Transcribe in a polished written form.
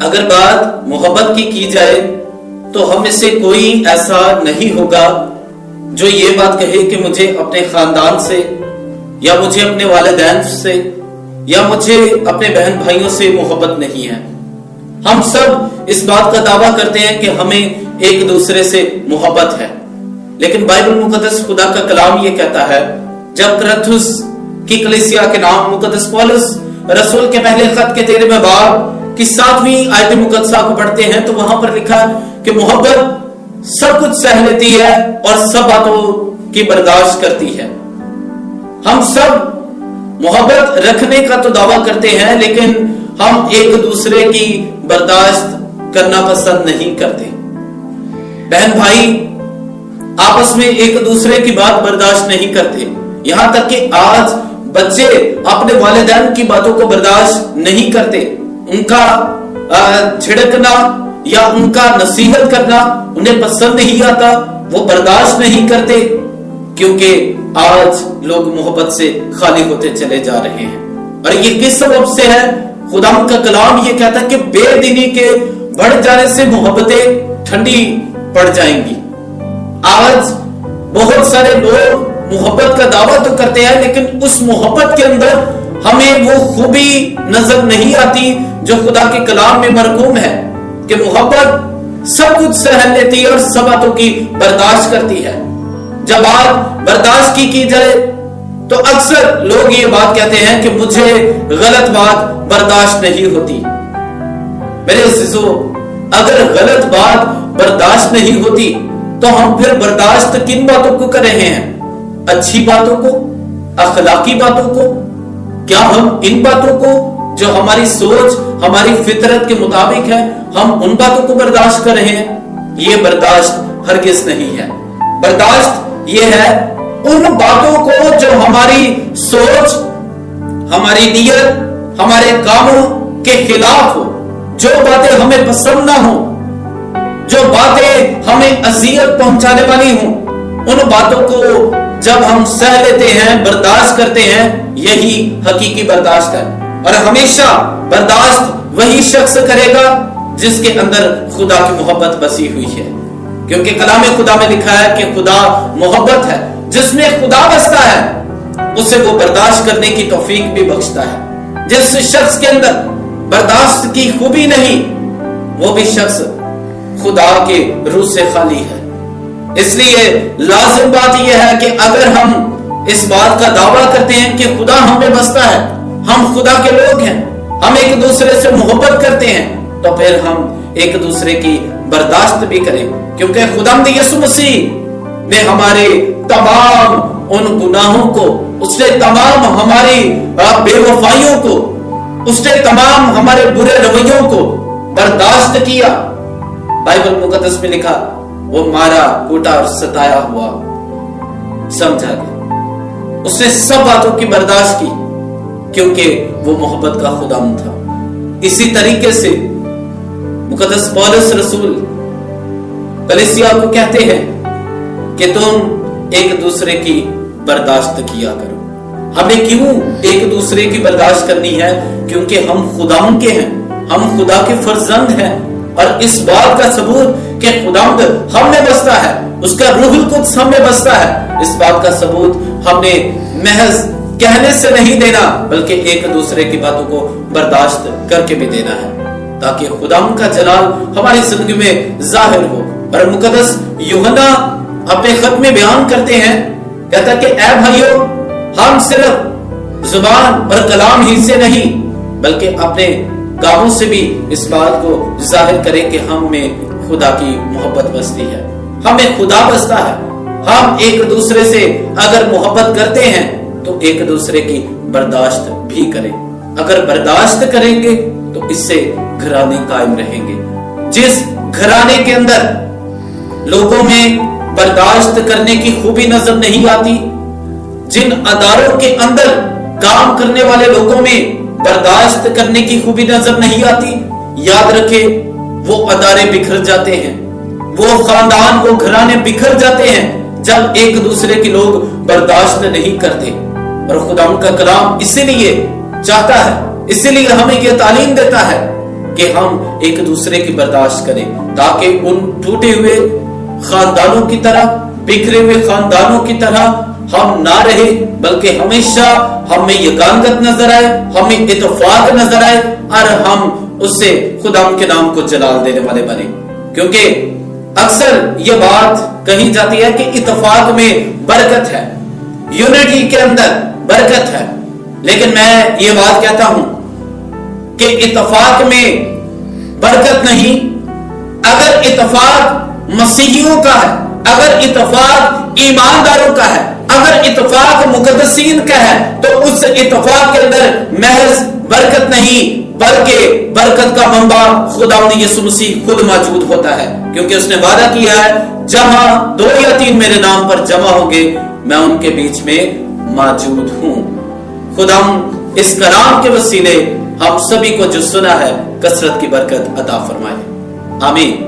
اگر بات محبت کی جائے تو ہم میں سے کوئی ایسا نہیں ہوگا جو یہ بات کہے کہ مجھے اپنے خاندان سے یا مجھے اپنے والدین سے یا مجھے اپنے بہن بھائیوں سے محبت نہیں ہے۔ ہم سب اس بات کا دعویٰ کرتے ہیں کہ ہمیں ایک دوسرے سے محبت ہے، لیکن بائبل مقدس خدا کا کلام یہ کہتا ہے، جب کرنتھس کی کلیسیا کے نام مقدس پولس رسول کے پہلے خط کے 13ویں باب کی 7ویں آیت مقدسہ کو پڑھتے ہیں تو وہاں پر لکھا کہ محبت سب کچھ سہ لیتی ہے اور سب باتوں کی برداشت کرتی ہے۔ ہم سب محبت رکھنے کا تو دعویٰ کرتے ہیں، لیکن ہم ایک دوسرے کی برداشت کرنا پسند نہیں کرتے۔ بہن بھائی آپس میں ایک دوسرے کی بات برداشت نہیں کرتے، یہاں تک کہ آج بچے اپنے والدین کی باتوں کو برداشت نہیں کرتے۔ ان کا جھڑکنا یا ان کا نصیحت کرنا انہیں پسند نہیں آتا، وہ برداشت نہیں کرتے، کیونکہ آج لوگ محبت سے خالی ہوتے چلے جا رہے ہیں۔ اور یہ کس سبب سے ہے؟ خدا کا کلام یہ کہتا ہے کہ بے دینی کے بڑھ جانے سے محبتیں ٹھنڈی پڑ جائیں گی۔ آج بہت سارے لوگ محبت کا دعویٰ تو کرتے ہیں، لیکن اس محبت کے اندر ہمیں وہ خوبی نظر نہیں آتی جو خدا کے کلام میں مرقوم ہے کہ محبت سب کچھ سہ لیتی ہے اور سب باتوں کی برداشت کرتی ہے۔ جب بات برداشت کی جائے تو اکثر لوگ یہ بات کہتے ہیں کہ مجھے غلط بات برداشت نہیں ہوتی۔ میرے عزیزو، اگر غلط بات برداشت نہیں ہوتی تو ہم پھر برداشت کن باتوں کو کر رہے ہیں؟ اچھی باتوں کو، اخلاقی باتوں کو؟ کیا ہم ان باتوں کو جو ہماری سوچ ہماری فطرت کے مطابق ہے، ہم ان باتوں کو برداشت کر رہے ہیں؟ یہ برداشت ہرگز نہیں ہے۔ برداشت یہ ہے ان باتوں کو جو ہماری سوچ، ہماری نیت، ہمارے کاموں کے خلاف ہو، جو باتیں ہمیں پسند نہ ہوں، جو باتیں ہمیں اذیت پہنچانے والی ہوں، ان باتوں کو جب ہم سہ لیتے ہیں، برداشت کرتے ہیں، یہی حقیقی برداشت ہے۔ اور ہمیشہ برداشت وہی شخص کرے گا جس کے اندر خدا کی محبت بسی ہوئی ہے، کیونکہ کلام خدا میں لکھا ہے کہ خدا محبت ہے۔ جس میں خدا بستا ہے اسے وہ برداشت کرنے کی توفیق بھی بخشتا ہے۔ جس شخص کے اندر برداشت کی خوبی نہیں، وہ بھی شخص خدا کے روح سے خالی ہے۔ اس لیے لازم بات یہ ہے کہ اگر ہم اس بات کا دعویٰ کرتے ہیں کہ خدا ہمیں بستا ہے، ہم خدا کے لوگ ہیں، ہم ایک دوسرے سے محبت کرتے ہیں، تو پھر ہم ایک دوسرے کی برداشت بھی کریں، کیونکہ خداوند یسوع مسیح نے ہمارے تمام ان گناہوں کو، اس نے تمام ہماری بے وفائیوں کو، اس نے تمام ہمارے برے رویوں کو برداشت کیا۔ بائبل مقدس میں لکھا وہ مارا، کوٹا اور ستایا ہوا سمجھا گیا۔ اس نے سب باتوں کی برداشت کی کیونکہ وہ محبت کا خداوند تھا۔ اسی طریقے سے مقدس پولس رسول کلیسیا کو کہتے ہیں کہ تم ایک دوسرے کی برداشت کیا کرو۔ ہمیں کیوں ایک دوسرے کی برداشت کرنی ہے؟ کیونکہ ہم خداوند کے ہیں، ہم خدا کے فرزند ہیں، اور اس بات کا ثبوت کہ خداوند ہم میں بستا ہے، اس کا روح القدس ہم میں بستا ہے، اس بات کا ثبوت ہم نے محض کہنے سے نہیں دینا، بلکہ ایک دوسرے کی باتوں کو برداشت کر کے بھی دینا ہے، تاکہ خداوند کا جلال ہماری زندگی میں ظاہر ہو۔ اور مقدس یوحنا اپنے خط میں بیان کرتے ہیں، کہتا کہ اے بھائیو، ہم صرف زبان اور کلام ہی سے نہیں بلکہ اپنے کاموں سے بھی اس بات کو ظاہر کریں کہ ہم میں خدا کی محبت بستی ہے، ہمیں خدا بستا ہے۔ ہم ایک دوسرے سے اگر محبت کرتے ہیں تو ایک دوسرے کی برداشت بھی کریں۔ اگر برداشت کریں گے تو اس سے گھرانے قائم رہیں گے۔ جس گھرانے کے اندر لوگوں میں برداشت کرنے کی خوبی نظر نہیں آتی، جن اداروں کے اندر کام کرنے والے لوگوں میں برداشت کرنے کی خوبی نظر نہیں آتی، یاد رکھے وہ ادارے بکھر جاتے ہیں، وہ خاندان، وہ گھرانے بکھر جاتے ہیں جب ایک دوسرے کے لوگ برداشت نہیں کرتے۔ اور خدا ان کا کلام اسی لیے چاہتا ہے، اسی لیے ہمیں یہ تعلیم دیتا ہے کہ ہم ایک دوسرے کی برداشت کریں، تاکہ ان ٹوٹے ہوئے خاندانوں کی طرح، بکھرے ہوئے خاندانوں کی طرح ہم نہ رہے، بلکہ ہمیشہ ہمیں یگانگت نظر آئے، ہمیں اتفاق نظر آئے، اور ہم اس سے خدا کے نام کو جلال دینے والے بنے۔ کیونکہ اکثر یہ بات کہی جاتی ہے کہ اتفاق میں برکت ہے، یونٹی کے اندر برکت ہے، لیکن میں یہ بات کہتا ہوں کہ اتفاق میں برکت نہیں۔ اگر اتفاق مسیحیوں کا ہے، اگر اتفاق ایمانداروں کا ہے، اگر اتفاق مقدسین کا ہے، تو اس اتفاق کے اندر محض برکت نہیں، بلکہ برکت کا منبع خداوند یسوع مسیح خود موجود ہوتا ہے، کیونکہ اس نے وعدہ کیا ہے جہاں 2 یا 3 میرے نام پر جمع ہوں گے میں ان کے بیچ میں موجود ہوں۔ خداوند اس کلام کے وسیلے ہم سبھی کو جو سنا ہے کثرت کی برکت عطا فرمائے، آمین۔